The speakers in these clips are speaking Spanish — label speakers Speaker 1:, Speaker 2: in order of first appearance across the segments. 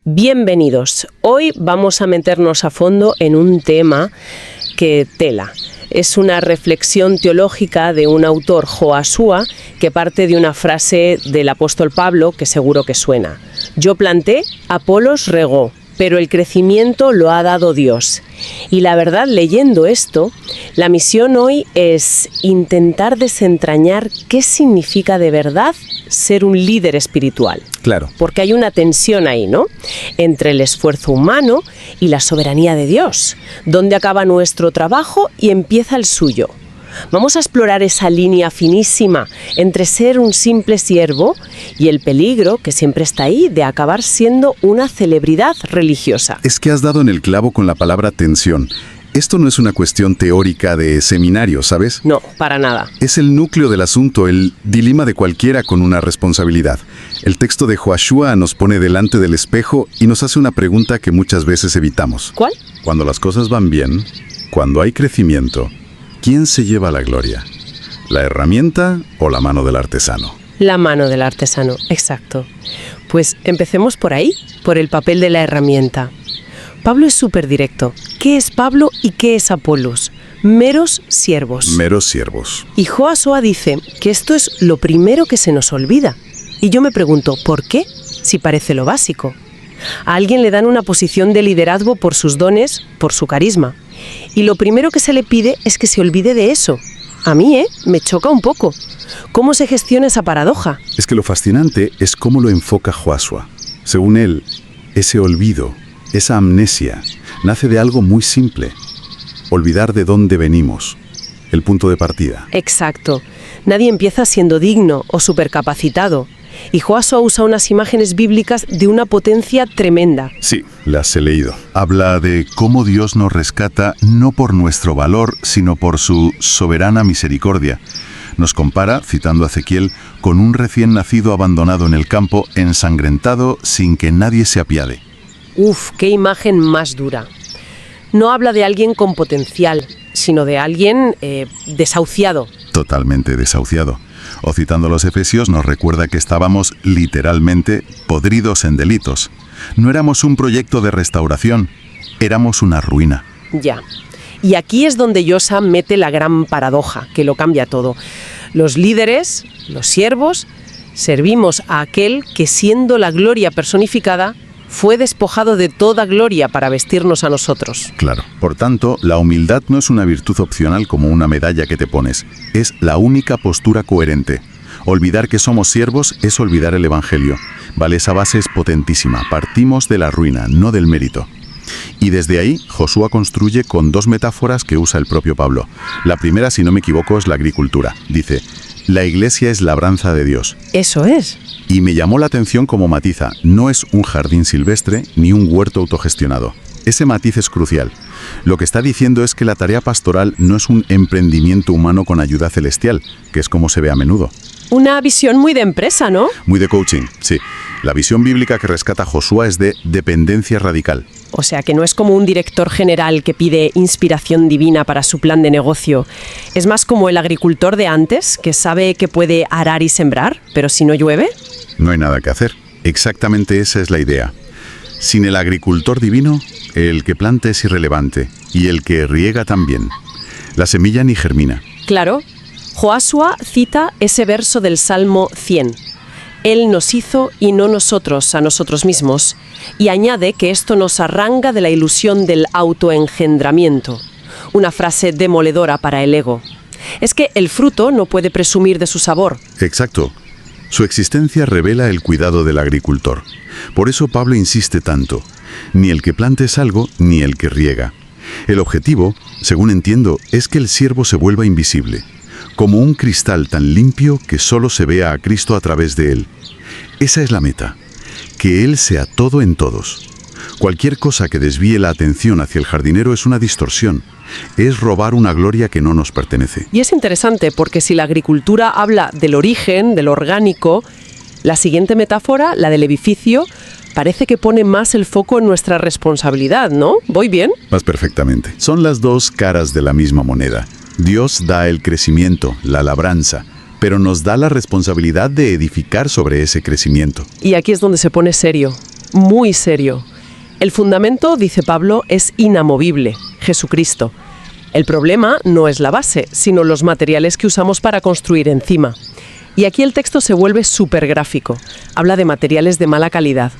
Speaker 1: Bienvenidos. Hoy vamos a meternos a fondo en un tema que tela. Es una reflexión teológica de un autor, Josué, que parte de una frase del apóstol Pablo que seguro que suena. Yo planté, Apolos regó, pero el crecimiento lo ha dado Dios. Y la verdad, leyendo esto, la misión hoy es intentar desentrañar qué significa de verdad ser un líder espiritual.
Speaker 2: Claro.
Speaker 1: Porque hay una tensión ahí, ¿no? Entre el esfuerzo humano y la soberanía de Dios. ¿Dónde acaba nuestro trabajo y empieza el suyo? Vamos a explorar esa línea finísima entre ser un simple siervo y el peligro, que siempre está ahí, de acabar siendo una celebridad religiosa.
Speaker 2: Es que has dado en el clavo con la palabra tensión. Esto no es una cuestión teórica de seminario, ¿sabes?
Speaker 1: No, para nada.
Speaker 2: Es el núcleo del asunto, el dilema de cualquiera con una responsabilidad. El texto de Josué nos pone delante del espejo y nos hace una pregunta que muchas veces evitamos.
Speaker 1: ¿Cuál?
Speaker 2: Cuando las cosas van bien, cuando hay crecimiento, ¿quién se lleva la gloria? ¿La herramienta o la mano del artesano?
Speaker 1: La mano del artesano, exacto. Pues empecemos por ahí, por el papel de la herramienta. Pablo es súper directo. ¿Qué es Pablo y qué es Apolos? Meros siervos.
Speaker 2: Meros siervos.
Speaker 1: Y Josué dice que esto es lo primero que se nos olvida. Y yo me pregunto, ¿por qué? Si parece lo básico. A alguien le dan una posición de liderazgo por sus dones, por su carisma. Y lo primero que se le pide es que se olvide de eso. A mí, me choca un poco. ¿Cómo se gestiona esa paradoja?
Speaker 2: Es que lo fascinante es cómo lo enfoca Josué. Según él, ese olvido, esa amnesia, nace de algo muy simple. Olvidar de dónde venimos. El punto de partida.
Speaker 1: Exacto. Nadie empieza siendo digno o supercapacitado. Y Josué usa unas imágenes bíblicas de una potencia tremenda.
Speaker 2: Sí, las he leído. Habla de cómo Dios nos rescata no por nuestro valor, sino por su soberana misericordia. Nos compara, citando a Ezequiel, con un recién nacido abandonado en el campo, ensangrentado, sin que nadie se apiade.
Speaker 1: Uf, qué imagen más dura. No habla de alguien con potencial, sino de alguien desahuciado.
Speaker 2: Totalmente desahuciado. O citando a los Efesios, nos recuerda que estábamos literalmente podridos en delitos. No éramos un proyecto de restauración, éramos una ruina.
Speaker 1: Ya. Y aquí es donde Josué mete la gran paradoja, que lo cambia todo. Los líderes, los siervos, servimos a aquel que, siendo la gloria personificada, fue despojado de toda gloria para vestirnos a nosotros.
Speaker 2: Claro. Por tanto, la humildad no es una virtud opcional como una medalla que te pones. Es la única postura coherente. Olvidar que somos siervos es olvidar el Evangelio. Vale, esa base es potentísima. Partimos de la ruina, no del mérito. Y desde ahí, Josué construye con dos metáforas que usa el propio Pablo. La primera, si no me equivoco, es la agricultura. Dice, la iglesia es labranza de Dios.
Speaker 1: Eso es.
Speaker 2: Y me llamó la atención como matiza, no es un jardín silvestre ni un huerto autogestionado. Ese matiz es crucial. Lo que está diciendo es que la tarea pastoral no es un emprendimiento humano con ayuda celestial, que es como se ve a menudo.
Speaker 1: Una visión muy de empresa, ¿no?
Speaker 2: Muy de coaching, sí. La visión bíblica que rescata Josué es de dependencia radical.
Speaker 1: O sea, que no es como un director general que pide inspiración divina para su plan de negocio. Es más como el agricultor de antes, que sabe que puede arar y sembrar, pero si no llueve...
Speaker 2: No hay nada que hacer. Exactamente esa es la idea. Sin el agricultor divino, el que planta es irrelevante y el que riega también. La semilla ni germina.
Speaker 1: Claro. Josué cita ese verso del Salmo 100. Él nos hizo y no nosotros a nosotros mismos. Y añade que esto nos arranca de la ilusión del autoengendramiento. Una frase demoledora para el ego. Es que el fruto no puede presumir de su sabor.
Speaker 2: Exacto. Su existencia revela el cuidado del agricultor. Por eso Pablo insiste tanto. Ni el que planta es algo, ni el que riega. El objetivo, según entiendo, es que el siervo se vuelva invisible. Como un cristal tan limpio que solo se vea a Cristo a través de él. Esa es la meta. Que Él sea todo en todos. Cualquier cosa que desvíe la atención hacia el jardinero es una distorsión. Es robar una gloria que no nos pertenece.
Speaker 1: Y es interesante porque si la agricultura habla del origen, del orgánico, la siguiente metáfora, la del edificio, parece que pone más el foco en nuestra responsabilidad, ¿no? ¿Voy bien?
Speaker 2: Vas perfectamente. Son las dos caras de la misma moneda. Dios da el crecimiento, la labranza, pero nos da la responsabilidad de edificar sobre ese crecimiento.
Speaker 1: Y aquí es donde se pone serio. muy serio. El fundamento, dice Pablo, es inamovible, Jesucristo. El problema no es la base, sino los materiales que usamos para construir encima. Y aquí el texto se vuelve súper gráfico. Habla de materiales de mala calidad.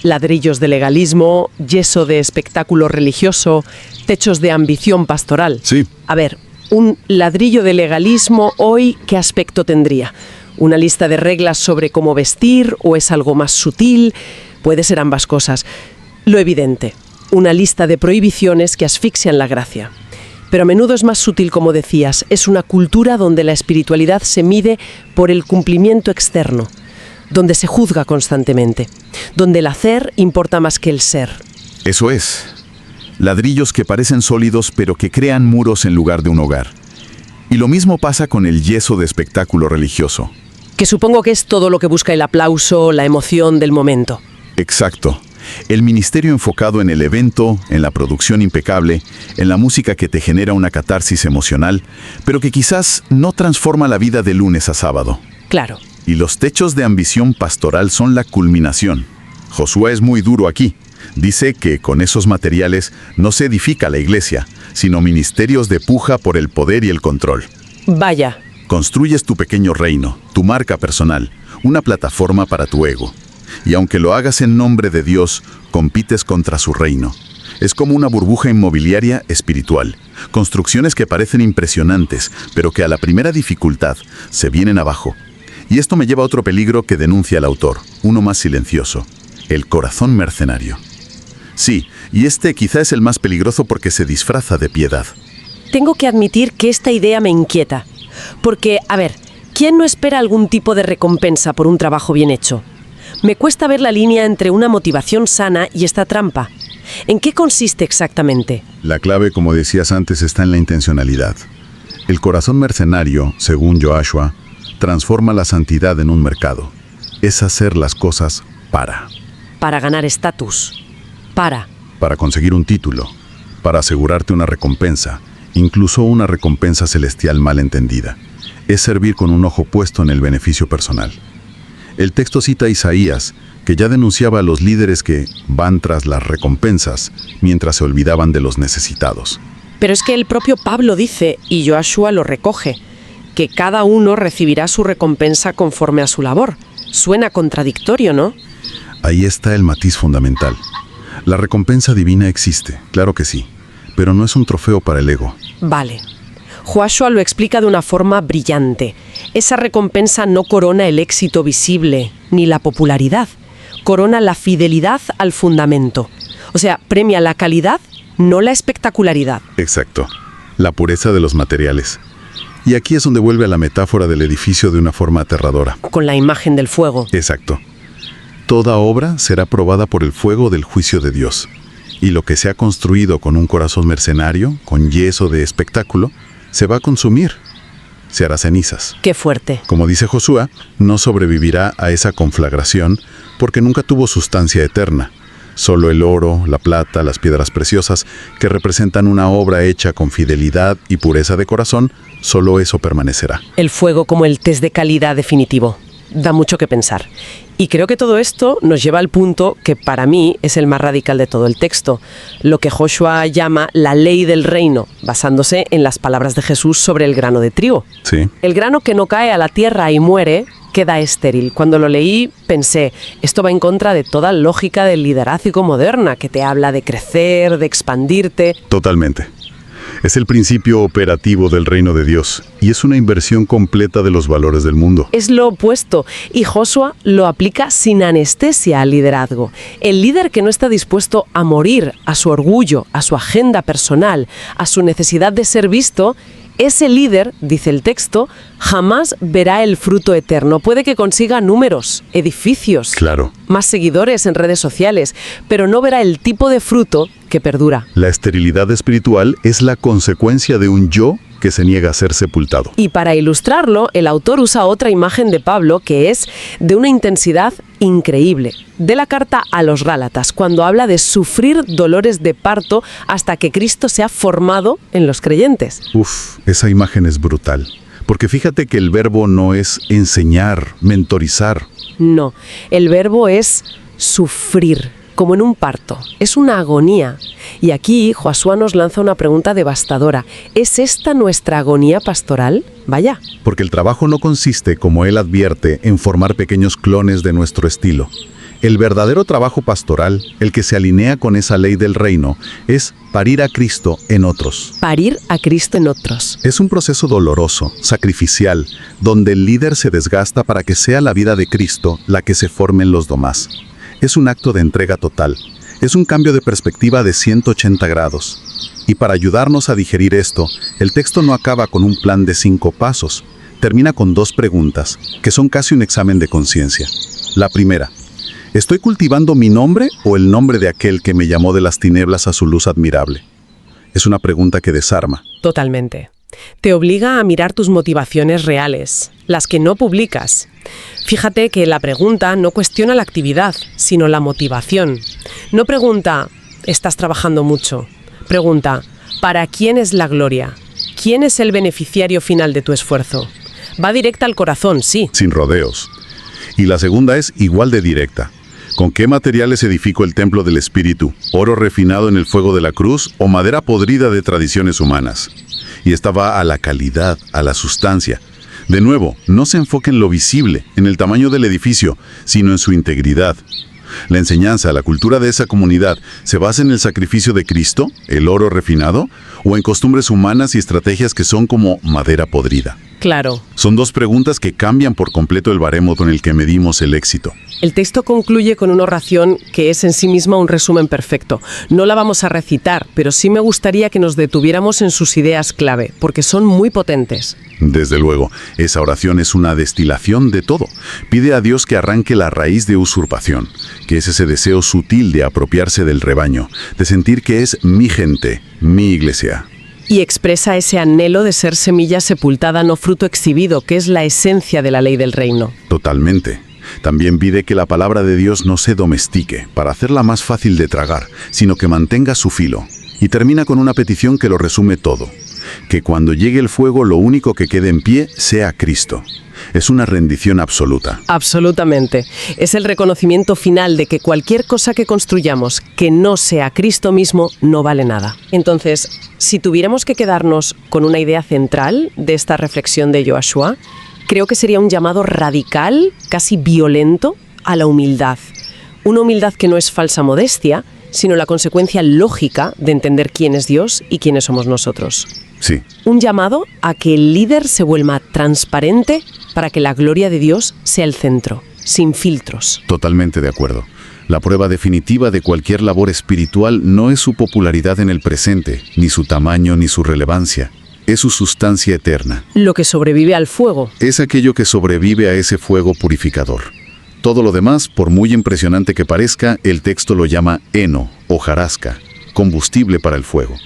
Speaker 1: Ladrillos de legalismo, yeso de espectáculo religioso, techos de ambición pastoral.
Speaker 2: Sí.
Speaker 1: A ver, un ladrillo de legalismo hoy, ¿qué aspecto tendría? ¿Una lista de reglas sobre cómo vestir o es algo más sutil? Puede ser ambas cosas. Lo evidente, una lista de prohibiciones que asfixian la gracia. Pero a menudo es más sutil, como decías, es una cultura donde la espiritualidad se mide por el cumplimiento externo, donde se juzga constantemente, donde el hacer importa más que el ser.
Speaker 3: Eso es. Ladrillos que parecen sólidos pero que crean muros en lugar de un hogar. Y lo mismo pasa con el yeso de espectáculo religioso.
Speaker 1: Que supongo que es todo lo que busca el aplauso, la emoción del momento.
Speaker 3: Exacto. El ministerio enfocado en el evento, en la producción impecable, en la música que te genera una catarsis emocional, pero que quizás no transforma la vida de lunes a sábado.
Speaker 1: Claro.
Speaker 3: Y los techos de ambición pastoral son la culminación. Josué es muy duro aquí. Dice que con esos materiales no se edifica la iglesia, sino ministerios de puja por el poder y el control.
Speaker 1: Vaya.
Speaker 3: Construyes tu pequeño reino, tu marca personal, una plataforma para tu ego. Y aunque lo hagas en nombre de Dios, compites contra su reino. Es como una burbuja inmobiliaria espiritual. Construcciones que parecen impresionantes, pero que a la primera dificultad se vienen abajo. Y esto me lleva a otro peligro que denuncia el autor, uno más silencioso: el corazón mercenario. Sí, y este quizá es el más peligroso porque se disfraza de piedad.
Speaker 1: Tengo que admitir que esta idea me inquieta. Porque, a ver, ¿quién no espera algún tipo de recompensa por un trabajo bien hecho? Me cuesta ver la línea entre una motivación sana y esta trampa. ¿En qué consiste exactamente?
Speaker 2: La clave, como decías antes, está en la intencionalidad. El corazón mercenario, según Joshua, transforma la santidad en un mercado. Es hacer las cosas
Speaker 1: Para ganar estatus.
Speaker 2: para conseguir un título, para asegurarte una recompensa, incluso una recompensa celestial mal entendida. Es servir con un ojo puesto en el beneficio personal. El texto cita a Isaías, que ya denunciaba a los líderes que van tras las recompensas mientras se olvidaban de los necesitados.
Speaker 1: Pero es que el propio Pablo dice, y Joshua lo recoge, que cada uno recibirá su recompensa conforme a su labor. Suena contradictorio, ¿no?
Speaker 2: Ahí está el matiz fundamental. La recompensa divina existe, claro que sí, pero no es un trofeo para el ego.
Speaker 1: Vale. Joshua lo explica de una forma brillante. Esa recompensa no corona el éxito visible, ni la popularidad. Corona la fidelidad al fundamento. O sea, premia la calidad, no la espectacularidad.
Speaker 2: Exacto. La pureza de los materiales. Y aquí es donde vuelve a la metáfora del edificio de una forma aterradora.
Speaker 1: Con la imagen del fuego.
Speaker 2: Exacto. Toda obra será probada por el fuego del juicio de Dios. Y lo que se ha construido con un corazón mercenario, con yeso de espectáculo, se va a consumir. Se hará cenizas.
Speaker 1: Qué fuerte.
Speaker 2: Como dice Josué, no sobrevivirá a esa conflagración porque nunca tuvo sustancia eterna. Solo el oro, la plata, las piedras preciosas, que representan una obra hecha con fidelidad y pureza de corazón, solo eso permanecerá.
Speaker 1: El fuego como el test de calidad definitivo. Da mucho que pensar. Y creo que todo esto nos lleva al punto que para mí es el más radical de todo el texto, lo que Joshua llama la ley del reino, basándose en las palabras de Jesús sobre el grano de trigo.
Speaker 2: Sí.
Speaker 1: El grano que no cae a la tierra y muere queda estéril. Cuando lo leí pensé, esto va en contra de toda lógica del liderazgo moderna, que te habla de crecer, de expandirte.
Speaker 2: Totalmente. Es el principio operativo del reino de Dios y es una inversión completa de los valores del mundo.
Speaker 1: Es lo opuesto, y Joshua lo aplica sin anestesia al liderazgo. El líder que no está dispuesto a morir a su orgullo, a su agenda personal, a su necesidad de ser visto, ese líder, dice el texto, jamás verá el fruto eterno. Puede que consiga números, edificios,
Speaker 2: Claro.
Speaker 1: más seguidores en redes sociales, pero no verá el tipo de fruto que perdura.
Speaker 2: La esterilidad espiritual es la consecuencia de un yo que se niega a ser sepultado.
Speaker 1: Y para ilustrarlo, el autor usa otra imagen de Pablo que es de una intensidad increíble. De la carta a los Gálatas, cuando habla de sufrir dolores de parto hasta que Cristo se ha formado en los creyentes.
Speaker 2: Uf, esa imagen es brutal. Porque fíjate que el verbo no es enseñar, mentorizar.
Speaker 1: No, el verbo es sufrir. como en un parto. Es una agonía. Y aquí Josué nos lanza una pregunta devastadora. ¿Es esta nuestra agonía pastoral? Vaya.
Speaker 3: Porque el trabajo no consiste, como él advierte, en formar pequeños clones de nuestro estilo. El verdadero trabajo pastoral, el que se alinea con esa ley del reino, es parir a Cristo en otros.
Speaker 1: Parir a Cristo en otros.
Speaker 3: Es un proceso doloroso, sacrificial, donde el líder se desgasta para que sea la vida de Cristo la que se forme en los demás. Es un acto de entrega total. Es un cambio de perspectiva de 180 grados. Y para ayudarnos a digerir esto, el texto no acaba con un plan de 5 pasos. Termina con 2 preguntas, que son casi un examen de conciencia. La primera: ¿estoy cultivando mi nombre o el nombre de aquel que me llamó de las tinieblas a su luz admirable? Es una pregunta que desarma.
Speaker 1: Totalmente. Te obliga a mirar tus motivaciones reales, las que no publicas. Fíjate que la pregunta no cuestiona la actividad, sino la motivación. No pregunta, ¿estás trabajando mucho? Pregunta, ¿para quién es la gloria? ¿Quién es el beneficiario final de tu esfuerzo? Va directa al corazón, sí.
Speaker 3: Sin rodeos. Y la segunda es igual de directa. ¿Con qué materiales edifico el templo del Espíritu? ¿Oro refinado en el fuego de la cruz o madera podrida de tradiciones humanas? Y esta va a la calidad, a la sustancia. De nuevo, no se enfoque en lo visible, en el tamaño del edificio, sino en su integridad. La enseñanza, la cultura de esa comunidad, ¿se basa en el sacrificio de Cristo, el oro refinado, o en costumbres humanas y estrategias que son como madera podrida?
Speaker 1: Claro.
Speaker 3: Son 2 preguntas que cambian por completo el baremo con el que medimos el éxito.
Speaker 1: El texto concluye con una oración que es en sí misma un resumen perfecto. No la vamos a recitar, pero sí me gustaría que nos detuviéramos en sus ideas clave, porque son muy potentes.
Speaker 3: Desde luego, esa oración es una destilación de todo. Pide a Dios que arranque la raíz de usurpación, que es ese deseo sutil de apropiarse del rebaño, de sentir que es mi gente, mi iglesia.
Speaker 1: Y expresa ese anhelo de ser semilla sepultada, no fruto exhibido, que es la esencia de la ley del reino.
Speaker 3: Totalmente. También pide que la palabra de Dios no se domestique, para hacerla más fácil de tragar, sino que mantenga su filo. Y termina con una petición que lo resume todo. Que cuando llegue el fuego, lo único que quede en pie sea Cristo. Es una rendición absoluta.
Speaker 1: Absolutamente. Es el reconocimiento final de que cualquier cosa que construyamos que no sea Cristo mismo no vale nada. Entonces, si tuviéramos que quedarnos con una idea central de esta reflexión de Joshua, creo que sería un llamado radical, casi violento, a la humildad. Una humildad que no es falsa modestia, sino la consecuencia lógica de entender quién es Dios y quiénes somos nosotros.
Speaker 3: Sí.
Speaker 1: Un llamado a que el líder se vuelva transparente para que la gloria de Dios sea el centro, sin filtros.
Speaker 3: Totalmente de acuerdo. La prueba definitiva de cualquier labor espiritual no es su popularidad en el presente, ni su tamaño, ni su relevancia. Es su sustancia eterna.
Speaker 1: Lo que sobrevive al fuego.
Speaker 3: Es aquello que sobrevive a ese fuego purificador. Todo lo demás, por muy impresionante que parezca, el texto lo llama heno, hojarasca, combustible para el fuego.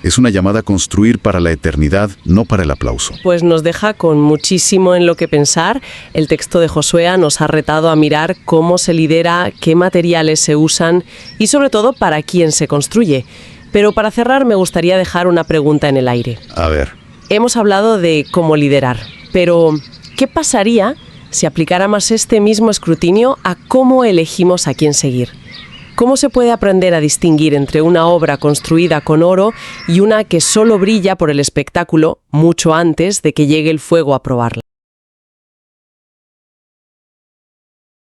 Speaker 3: Es una llamada a construir para la eternidad, no para el aplauso.
Speaker 1: Pues nos deja con muchísimo en lo que pensar. El texto de Josué nos ha retado a mirar cómo se lidera, qué materiales se usan y sobre todo para quién se construye. Pero para cerrar me gustaría dejar una pregunta en el aire.
Speaker 3: A ver.
Speaker 1: Hemos hablado de cómo liderar, pero ¿qué pasaría si aplicáramos este mismo escrutinio a cómo elegimos a quién seguir? ¿Cómo se puede aprender a distinguir entre una obra construida con oro y una que solo brilla por el espectáculo mucho antes de que llegue el fuego a probarla?